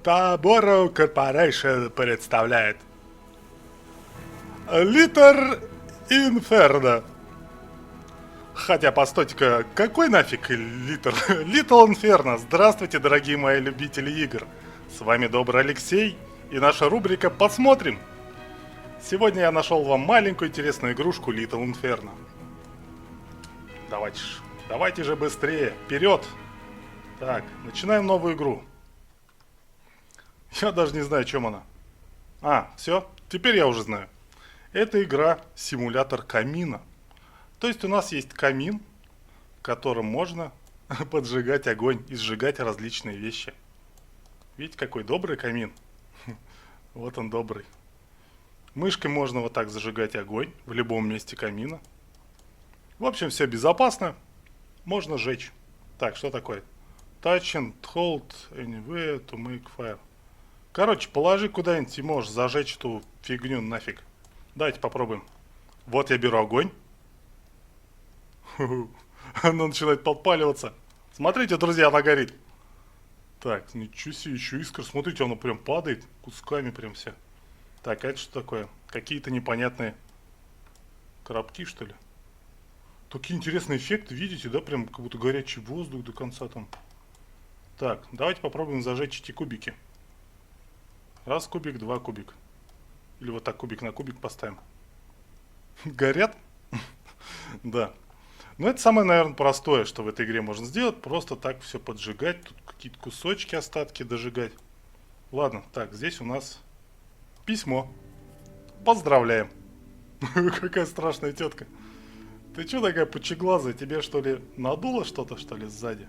Taboro Corporation представляет Литр Инферно. Хотя, постойте-ка, какой нафиг Литр? Литл Инферно. Здравствуйте, дорогие мои любители игр. С вами Добрый Алексей и наша рубрика «Посмотрим». Сегодня я нашел вам маленькую интересную игрушку Little Inferno. Давайте же быстрее, вперед! Так, начинаем новую игру. Я даже не знаю, о чем она. Все, теперь я уже знаю. Это игра симулятор камина. То есть у нас есть камин, в котором можно поджигать огонь и сжигать различные вещи. Видите, какой добрый камин? Вот он добрый. Мышкой можно вот так зажигать огонь в любом месте камина. В общем, все безопасно. Можно сжечь. Так, что такое? Touch and hold anywhere to make fire. Короче, положи куда-нибудь и можешь зажечь эту фигню нафиг. Давайте попробуем. Вот я беру огонь. Оно начинает подпаливаться. Смотрите, друзья, она горит. Так, ничего себе, еще искра. Смотрите, оно прям падает кусками прям вся. Так, а это что такое? Какие-то непонятные коробки, что ли? Такие интересные эффекты, видите, да? Прям как будто горячий воздух до конца там. Так, давайте попробуем зажечь эти кубики. Раз кубик, два кубик. Или вот так кубик на кубик поставим. Горят? Да. Но это самое, наверное, простое, что в этой игре можно сделать. Просто так все поджигать. Тут какие-то кусочки, остатки дожигать. Ладно, так, здесь у нас письмо. Поздравляем. Какая страшная тетка. Ты что такая пучеглазая? Тебе что ли надуло что-то, что ли, сзади?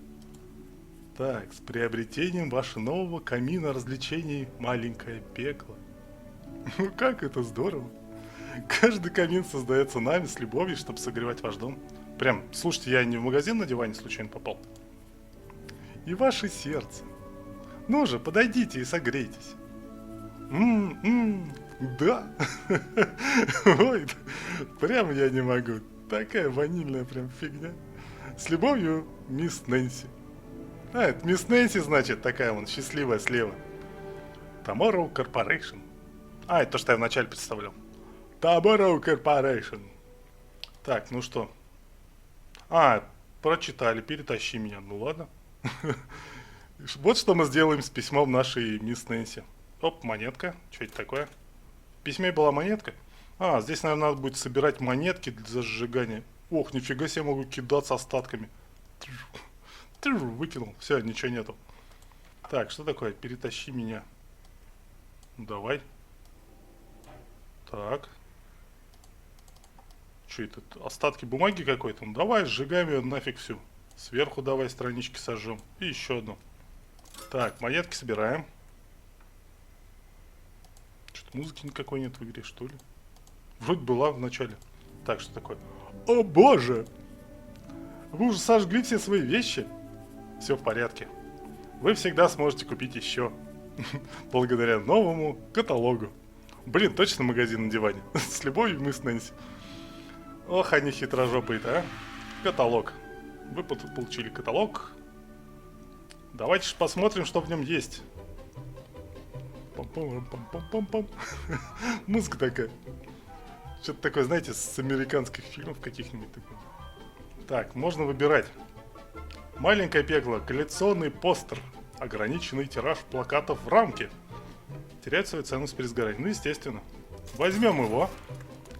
Так, с приобретением вашего нового камина развлечений «Маленькое пекло». Ну как это здорово. Каждый камин создается нами с любовью, чтобы согревать ваш дом. Прям, слушайте, я не в магазин на диване случайно попал. И ваше сердце. Ну же, подойдите и согрейтесь. Да. Ой, прям я не могу. Такая ванильная прям фигня. С любовью, мисс Нэнси. Это мисс Нэнси, значит, такая вон счастливая слева. Tomorrow Corporation. Это то, что я вначале представлял. Tomorrow Corporation. Так, ну что? Прочитали, перетащи меня. Ну ладно. Вот что мы сделаем с письмом нашей мисс Нэнси. Оп, монетка. Что это такое? В письме была монетка. Здесь, наверное, надо будет собирать монетки для зажигания. Ох, нифига себе, могу кидаться остатками. Выкинул. Все, ничего нету. Так, что такое? Перетащи меня. Давай. Так. Что это? Остатки бумаги какой-то? Ну давай, сжигаем ее нафиг всю. Сверху давай странички сожжем. И еще одну. Так, монетки собираем. Что-то музыки никакой нет в игре, что ли? Вроде была в начале. Так, что такое? О боже! Вы уже сожгли все свои вещи? Все в порядке. Вы всегда сможете купить еще. Благодаря новому каталогу. Блин, точно магазин на диване. С любовью, мы с Нэнси. Ох, они хитрожопые-то, а. Каталог. Вы получили каталог. Давайте же посмотрим, что в нем есть. Пам-пам-пам-пам-пам-пам. Музыка такая. Что-то такое, знаете, с американских фильмов каких-нибудь такой. Так, можно выбирать. Маленькое пекло. Коллекционный постер. Ограниченный тираж плакатов в рамке. Теряет свою ценность при сгорании. Ну, естественно. Возьмем его.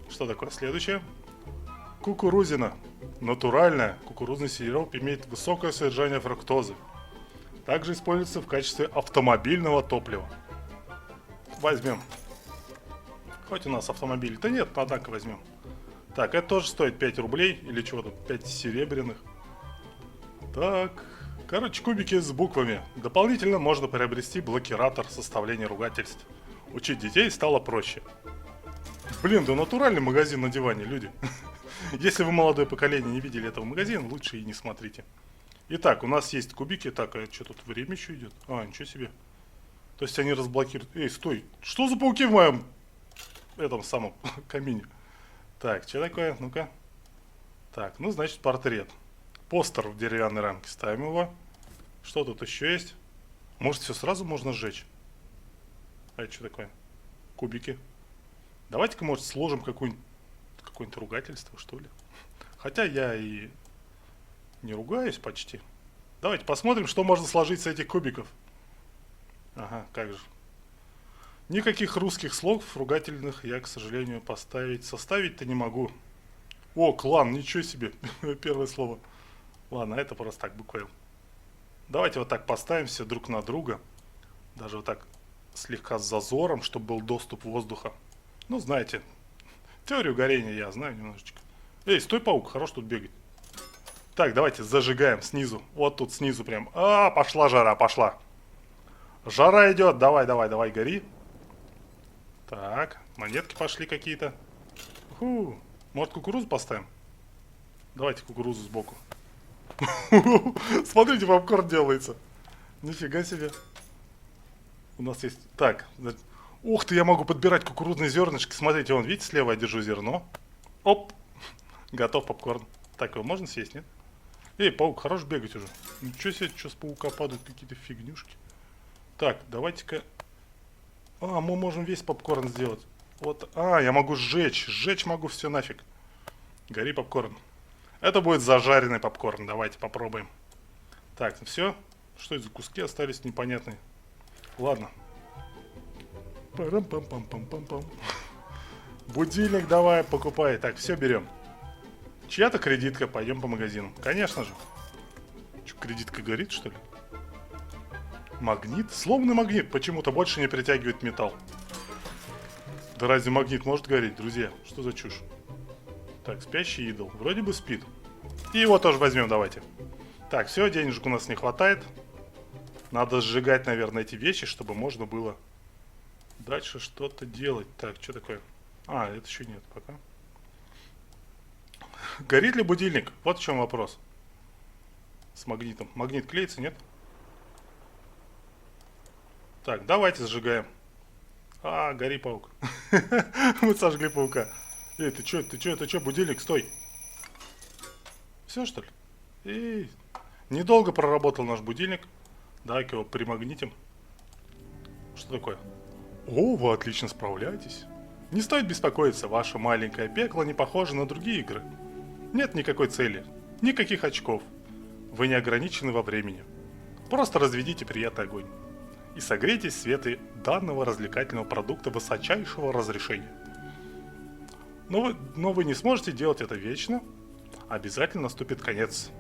Что такое следующее? Кукурузина. Натуральная. Кукурузный сироп имеет высокое содержание фруктозы. Также используется в качестве автомобильного топлива. Возьмем. Хоть у нас автомобиль-то нет, однако возьмем. Так, это тоже стоит 5 рублей. Или чего тут? 5 серебряных. Так. Короче, кубики с буквами. Дополнительно можно приобрести блокиратор составления ругательств. Учить детей стало проще. Блин, да натуральный магазин на диване, люди. Если вы молодое поколение не видели этого магазина, лучше и не смотрите. Итак, у нас есть кубики. Так, а что тут время еще идет? Ничего себе. То есть они разблокируют. Эй, стой. Что за пауки в моем этом самом камине? Так, что такое? Ну-ка. Так, ну значит портрет. Постер в деревянной рамке. Ставим его. Что тут еще есть? Может, все сразу можно сжечь? А это что такое? Кубики. Давайте-ка, может, сложим какое-нибудь ругательство, что ли? Хотя я и не ругаюсь почти. Давайте посмотрим, что можно сложить с этих кубиков. Ага, как же. Никаких русских слов ругательных я, к сожалению, составить-то не могу. О, клан, ничего себе. Первое слово. Ладно, это просто так, буква Л. Давайте вот так поставим все друг на друга. Даже вот так слегка с зазором, чтобы был доступ воздуха. Ну, знаете, теорию горения я знаю немножечко. Эй, стой, паук, хорош тут бегать. Так, давайте зажигаем снизу. Вот тут снизу прям. А, пошла жара, пошла. Жара идет, давай, давай, давай, гори. Так, монетки пошли какие-то. Может, кукурузу поставим? Давайте кукурузу сбоку. Смотрите, попкорн делается. Нифига себе. У нас есть... Так, ух ты, я могу подбирать кукурузные зернышки. Смотрите, вон, видите, слева я держу зерно. Оп, готов попкорн. Так, его можно съесть, нет? Эй, паук, хорош бегать уже. Ничего себе, что с паука падают какие-то фигнюшки. Так, давайте-ка... А, мы можем весь попкорн сделать. Вот, я могу сжечь. Сжечь могу все нафиг. Гори попкорн. Это будет зажаренный попкорн. Давайте попробуем. Так, все. Что это за куски остались непонятные? Ладно. Парам-пам-пам-пам-пам-пам. Будильник давай, покупай. Так, все берем. Чья-то кредитка, пойдем по магазинам. Конечно же. Что, кредитка горит, что ли? Магнит? Сломанный магнит почему-то больше не притягивает металл. Да разве магнит может гореть, друзья? Что за чушь? Так, спящий идол. Вроде бы спит. И его тоже возьмем, давайте. Так, все, денежек у нас не хватает. Надо сжигать, наверное, эти вещи, чтобы можно было дальше что-то делать. Так, что такое? А, это еще нет пока. Горит ли будильник? Вот в чем вопрос. С магнитом. Магнит клеится, нет? Так, давайте сжигаем. А, гори, паук. Мы сожгли паука. Эй, ты чё, будильник, стой. Все, что ли? Эй, недолго проработал наш будильник. Давай-ка его примагнитим. Что такое? О, вы отлично справляетесь. Не стоит беспокоиться, ваше маленькое пекло не похоже на другие игры. Нет никакой цели, никаких очков. Вы не ограничены во времени. Просто разведите приятный огонь. И согрейтесь в свете данного развлекательного продукта высочайшего разрешения. Но вы не сможете делать это вечно. Обязательно наступит конец.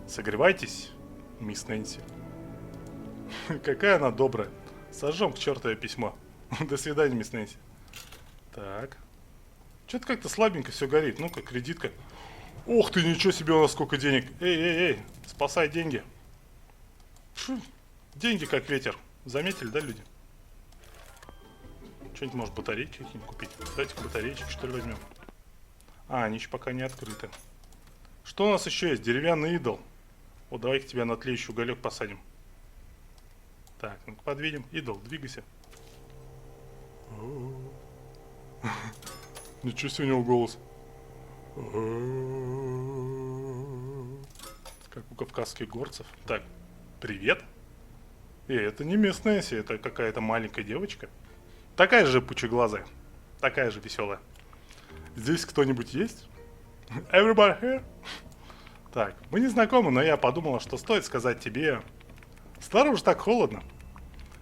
Согревайтесь, мисс Нэнси. Какая она добрая. Сожжем к черту ее письмо. До свидания, мисс Нэнси. Так. Что-то как-то слабенько все горит. Ну-ка, кредитка. Ух ты, ничего себе, у нас сколько денег. Эй, спасай деньги. Фу, деньги как ветер. Заметили, да, люди? Что-нибудь, может, батарейки какие-нибудь купить? Давайте батарейки, что ли, возьмем. А, они еще пока не открыты. Что у нас еще есть? Деревянный идол. Вот, давай-ка тебя на тлеющий уголек посадим. Так, ну-ка подвинем. Идол, двигайся. Ничего себе у него голос. Как у кавказских горцев. Так, привет. Это не местная Нэнси, это какая-то маленькая девочка. Такая же пучеглазая. Такая же веселая. Здесь кто-нибудь есть? Everybody here? Так, мы не знакомы, но я подумала, что стоит сказать тебе... Снаружи так холодно.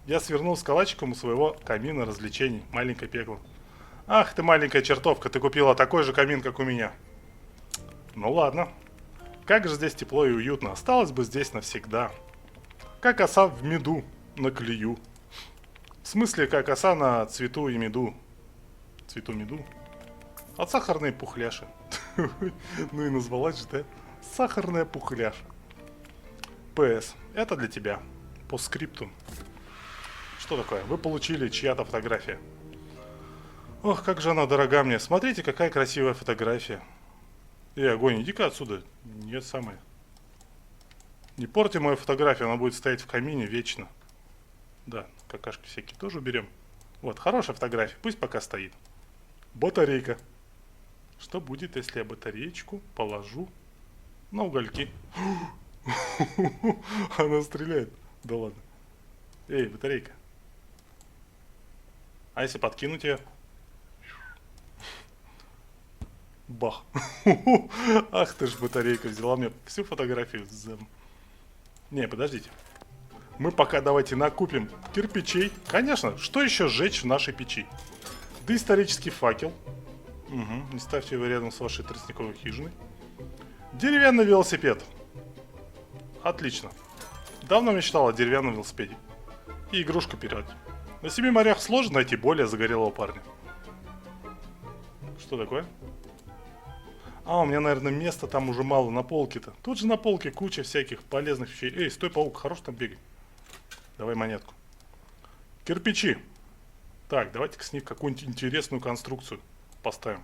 Я свернул с калачиком у своего камина развлечений, маленькое пекло. Ах ты маленькая чертовка, ты купила такой же камин, как у меня. Ну ладно. Как же здесь тепло и уютно. Осталось бы здесь навсегда. Как оса в меду на клею. В смысле, как оса на цвету и меду. Цвету меду? От сахарной пухляши. Ну и назвалась же, да? Сахарная пухляша. ПС. Это для тебя. По скрипту. Что такое? Вы получили чья-то фотография. Ох, как же она дорога мне. Смотрите, какая красивая фотография. Огонь, иди-ка отсюда. Нет, самое. Не порти мою фотографию, она будет стоять в камине вечно. Да, какашки всякие тоже уберем. Вот, хорошая фотография, пусть пока стоит. Батарейка. Что будет, если я батареечку положу на угольки? Она стреляет. Да ладно. Эй, батарейка. А если подкинуть ее? Бах. Ах ты ж батарейка, взяла мне всю фотографию. Не, подождите. Мы пока давайте накупим кирпичей. Конечно, что еще сжечь в нашей печи? Доисторический факел. Угу, не ставьте его рядом с вашей тростниковой хижиной. Деревянный велосипед. Отлично. Давно мечтал о деревянном велосипеде. И игрушку пират. На 7 морях сложно найти более загорелого парня. Что такое? А, у меня, наверное, места там уже мало на полке-то. Тут же на полке куча всяких полезных вещей. Эй, стой, паук, хорош там бегать. Давай монетку. Кирпичи. Так, давайте-ка с них какую-нибудь интересную конструкцию поставим.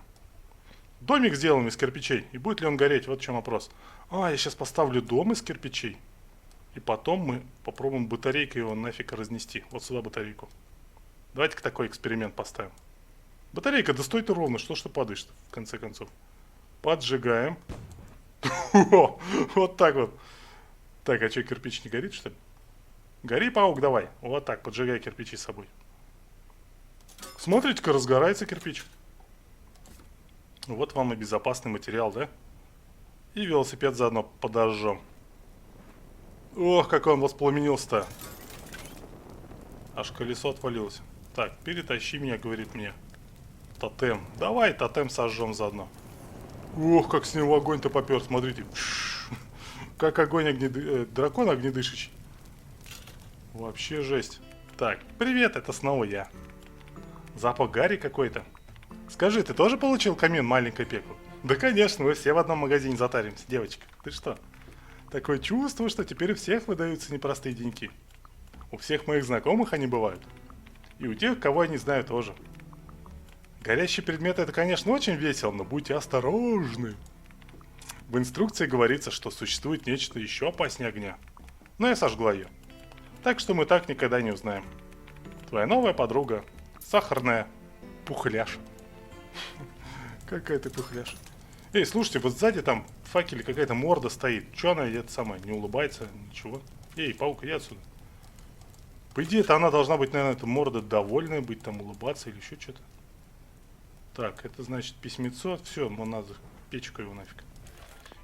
Домик сделаем из кирпичей. И будет ли он гореть? Вот в чем вопрос. А, я сейчас поставлю дом из кирпичей. И потом мы попробуем батарейкой его нафиг разнести. Вот сюда батарейку. Давайте-ка такой эксперимент поставим. Батарейка, да стой ты ровно. Что ж ты падаешь в конце концов? Поджигаем. Вот так вот. Так, а что, кирпич не горит, что ли? Гори, паук, давай. Вот так, поджигай кирпичи с собой. Смотрите-ка, разгорается кирпич. Вот вам и безопасный материал, да? И велосипед заодно подожжем. Ох, как он воспламенился-то. Аж колесо отвалилось. Так, перетащи меня, говорит мне. Тотем. Давай тотем сожжем заодно. Ох, как с него огонь-то попер, смотрите. Как огонь дракон огнедышащий. Вообще жесть. Так, привет, это снова я. Запах гари какой-то. Скажи, ты тоже получил камин маленькой пекло? Да конечно, мы все в одном магазине затаримся, девочка. Ты что? Такое чувство, что теперь у всех выдаются непростые деньки. У всех моих знакомых они бывают. И у тех, кого я не знаю, тоже. Горящие предметы это, конечно, очень весело, но будьте осторожны. В инструкции говорится, что существует нечто еще опаснее огня. Но я сожгла ее. Так что мы так никогда не узнаем. Твоя новая подруга. Сахарная пухляша. Какая ты пухляша. Эй, слушайте, вот сзади там в факеле какая-то морда стоит. Че она, это самое, не улыбается, ничего? Эй, паук, иди отсюда. По идее-то она должна быть, наверное, эта морда довольная быть, там улыбаться или еще что-то. Так, это значит письмецо. Все, ну надо печку его нафиг.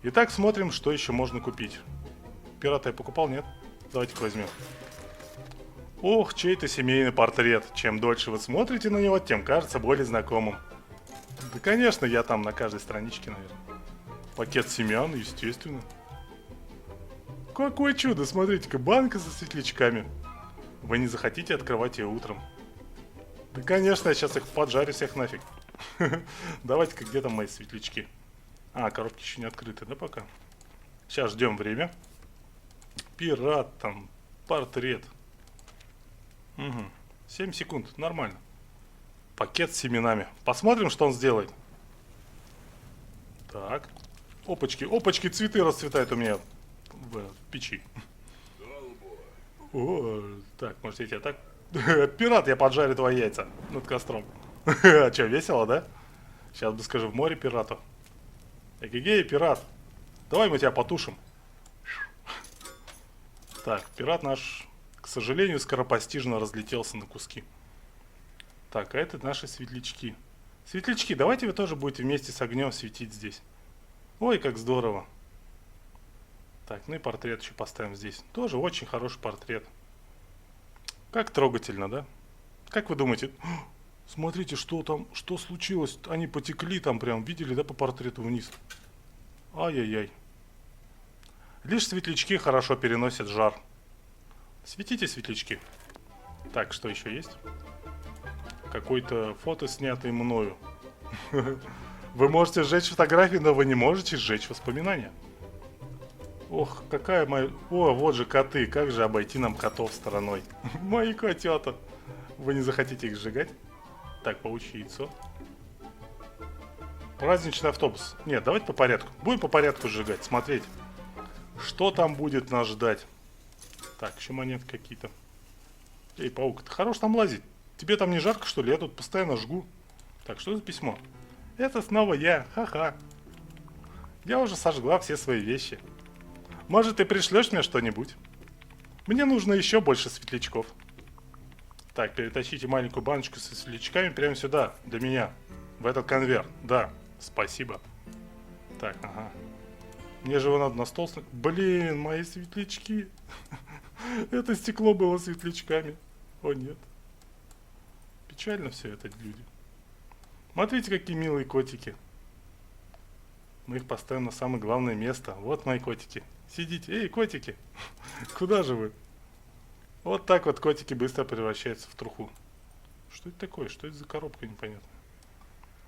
Итак, смотрим, что еще можно купить. Пирата я покупал, нет? Давайте-ка возьмем. Ох, чей-то семейный портрет. Чем дольше вы смотрите на него, тем кажется более знакомым. Да, конечно, я там на каждой страничке, наверное. Пакет семян, естественно. Какое чудо, смотрите-ка, банка со светлячками. Вы не захотите открывать ее утром? Да, конечно, я сейчас их поджарю всех нафиг. Давайте-ка, где там мои светлячки? А, коробки еще не открыты, да, пока? Сейчас ждем время. Пират там, портрет. Угу. 7 секунд, нормально. Пакет с семенами. Посмотрим, что он сделает. Так. Опачки, опачки, цветы расцветают у меня в печи. О, так, может я тебя так... Пират, я поджарю твои яйца над костром. А что, весело, да? Сейчас бы скажу, в море пирату. Эгегей, пират. Давай мы тебя потушим. Так, пират наш, к сожалению, скоропостижно разлетелся на куски. Так, а это наши светлячки. Светлячки, давайте вы тоже будете вместе с огнем светить здесь. Ой, как здорово. Так, ну и портрет еще поставим здесь. Тоже очень хороший портрет. Как трогательно, да? Как вы думаете? Смотрите, что там, что случилось? Они потекли там прям, видели, да, по портрету вниз? Ай-яй-яй. Лишь светлячки хорошо переносят жар. Светите, светлячки. Так, что еще есть? Какое-то фото, снятое мною. Вы можете сжечь фотографии, но вы не можете сжечь воспоминания. Ох, какая моя... О, вот же коты. Как же обойти нам котов стороной? Мои котята. Вы не захотите их сжигать? Так, паучье яйцо. Праздничный автобус. Нет, давайте по порядку. Будем по порядку сжигать, смотреть. Что там будет нас ждать? Так, еще монеты какие-то. Эй, паук, ты хорош там лазить. Тебе там не жарко, что ли? Я тут постоянно жгу. Так, что за письмо? Это снова я. Ха-ха. Я уже сожгла все свои вещи. Может, ты пришлешь мне что-нибудь? Мне нужно еще больше светлячков. Так, перетащите маленькую баночку со светлячками прямо сюда, для меня. В этот конверт. Да, спасибо. Так, ага. Мне же его надо на стол... Блин, мои светлячки. Это стекло было светлячками. О, нет. Печально все это, люди. Смотрите, какие милые котики. Мы их поставим на самое главное место. Вот мои котики. Сидите. Эй, котики. Куда же вы? Вот так вот котики быстро превращаются в труху. Что это такое? Что это за коробка непонятная?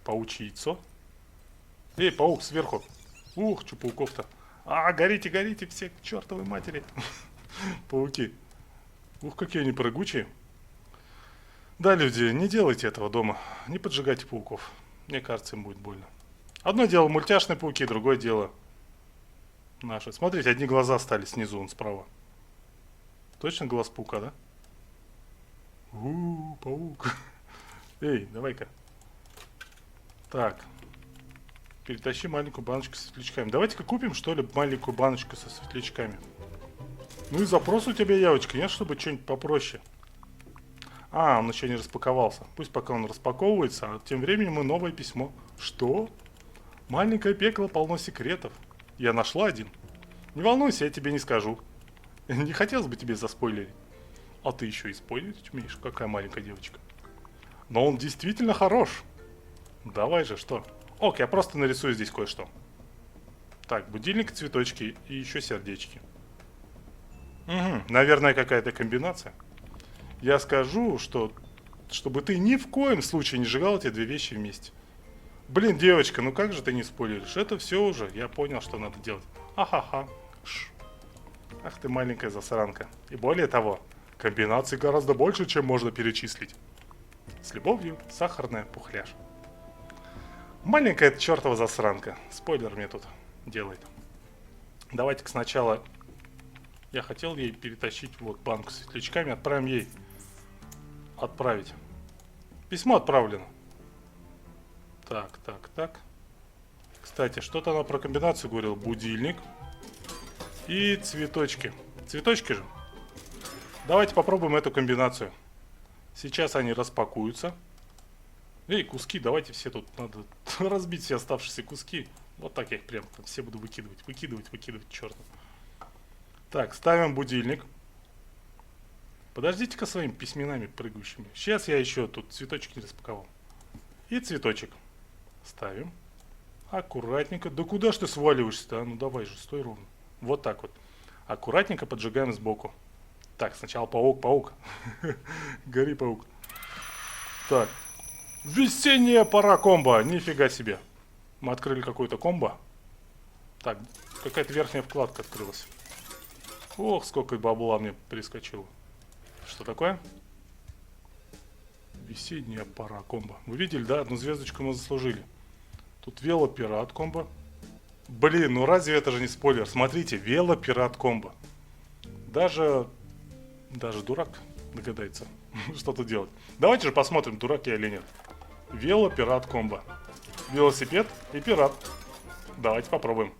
Паучье яйцо? Эй, паук, сверху. Ух, что пауков-то. А, горите, горите все к чертовой матери. Пауки. Ух, какие они прыгучие. Да, люди, не делайте этого дома. Не поджигайте пауков. Мне кажется, им будет больно. Одно дело мультяшные пауки, другое дело наши. Смотрите, одни глаза стали снизу, он справа. Точно глаз паука, да? Паук. Эй, давай-ка. Так. Перетащи маленькую баночку со светлячками. Давайте-ка купим, что ли, маленькую баночку со светлячками. Ну и запрос у тебя, Явочка, нет, чтобы что-нибудь попроще. А, он еще не распаковался. Пусть пока он распаковывается, а тем временем мы новое письмо. Что? Маленькое пекло полно секретов. Я нашла один. Не волнуйся, я тебе не скажу. Не хотелось бы тебе заспойлерить. А ты еще и спойлерить умеешь? Какая маленькая девочка. Но он действительно хорош. Давай же, что? Ок, я просто нарисую здесь кое-что. Так, будильник, цветочки и еще сердечки. Угу, наверное, какая-то комбинация. Я скажу, что... Чтобы ты ни в коем случае не сжигал эти две вещи вместе. Блин, девочка, ну как же ты не спойлеришь? Это все уже, я понял, что надо делать. Ахаха. Ах ты маленькая засранка. И более того, комбинаций гораздо больше, чем можно перечислить. С любовью, сахарная пухляж. Маленькая чертова засранка. Спойлер мне тут делает. Давайте-ка сначала... Я хотел ей перетащить вот банку с светлячками. Отправим ей. Отправить. Письмо отправлено. Так, так, так. Кстати, что-то она про комбинацию говорила. Будильник. И цветочки. Цветочки же. Давайте попробуем эту комбинацию. Сейчас они распакуются. Эй, куски, давайте все тут. Надо разбить все оставшиеся куски. Вот так я их прям все буду выкидывать. Выкидывать, черт. Так, ставим будильник. Подождите-ка своими письменами прыгающими. Сейчас я еще тут цветочек не распаковал. И цветочек. Ставим. Аккуратненько. Да куда ж ты сваливаешься-то? А? Ну давай же, стой ровно. Вот так вот. Аккуратненько поджигаем сбоку. Так, сначала паук. Гори, паук. Так. Весенняя пора комбо. Нифига себе. Мы открыли какую-то комбо. Так, какая-то верхняя вкладка открылась. Ох, сколько бабла мне перескочило. Что такое? Весенняя пора комбо. Вы видели, да? Одну звездочку мы заслужили. Тут велопират комбо. Блин, ну разве это же не спойлер? Смотрите, велопират комбо. Даже дурак догадается, что тут делать. Давайте же посмотрим, дурак я или нет. Велопират комбо. Велосипед и пират. Давайте попробуем.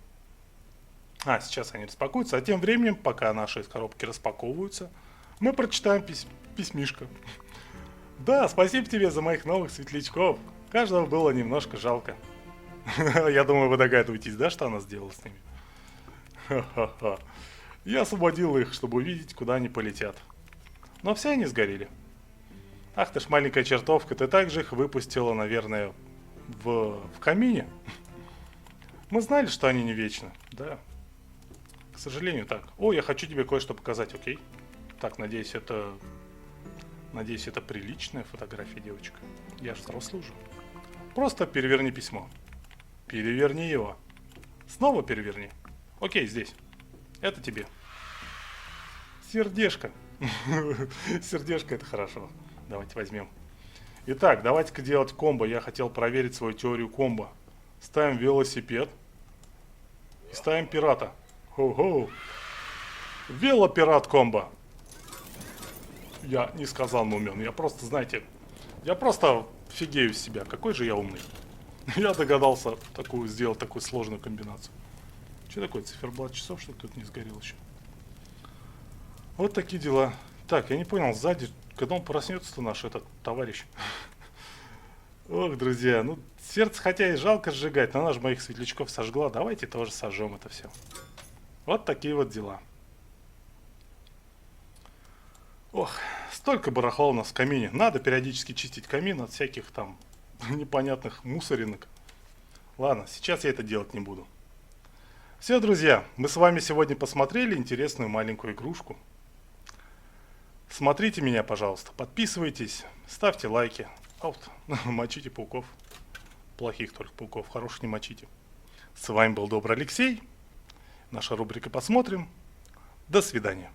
А, сейчас они распакуются. А тем временем, пока наши коробки распаковываются, мы прочитаем письмишко. Да, спасибо тебе за моих новых светлячков. Каждого было немножко жалко. Я думаю, вы догадываетесь, да, что она сделала с ними? Ха-ха-ха. Я освободил их, чтобы увидеть, куда они полетят. Но все они сгорели. Ах ты ж маленькая чертовка, ты также их выпустила, наверное, в камине. Мы знали, что они не вечны, да. К сожалению, так. О, я хочу тебе кое-что показать, окей? Так, надеюсь, это приличная фотография, девочка. Я же взрослый уже. Просто переверни письмо. Переверни его. Снова переверни. Окей, здесь. Это тебе. Сердечко. Сердечко, это хорошо. Давайте возьмем. Итак, давайте-ка делать комбо. Я хотел проверить свою теорию комбо. Ставим велосипед. И ставим пирата. Хо-хо. Велопират комбо. Я не сказал, но умен. Я просто, знаете, я просто фигею из себя. Какой же я умный. Я догадался сделать такую сложную комбинацию. Что такое, циферблат часов, что тут не сгорел еще? Вот такие дела. Так, я не понял, сзади Когда он проснется-то, наш этот товарищ? Ох, друзья, ну сердце хотя и жалко сжигать, но она же моих светлячков сожгла. Давайте тоже сожжем это все. Вот такие вот дела. Ох, столько барахла у нас в камине. Надо периодически чистить камин от всяких там непонятных мусоринок. Ладно, сейчас я это делать не буду. Все, друзья, мы с вами сегодня посмотрели интересную маленькую игрушку. Смотрите меня, пожалуйста, подписывайтесь, ставьте лайки. Мочите пауков. Плохих только пауков, хороших не мочите. С вами был Добрый Алексей. Наша рубрика «Посмотрим». До свидания.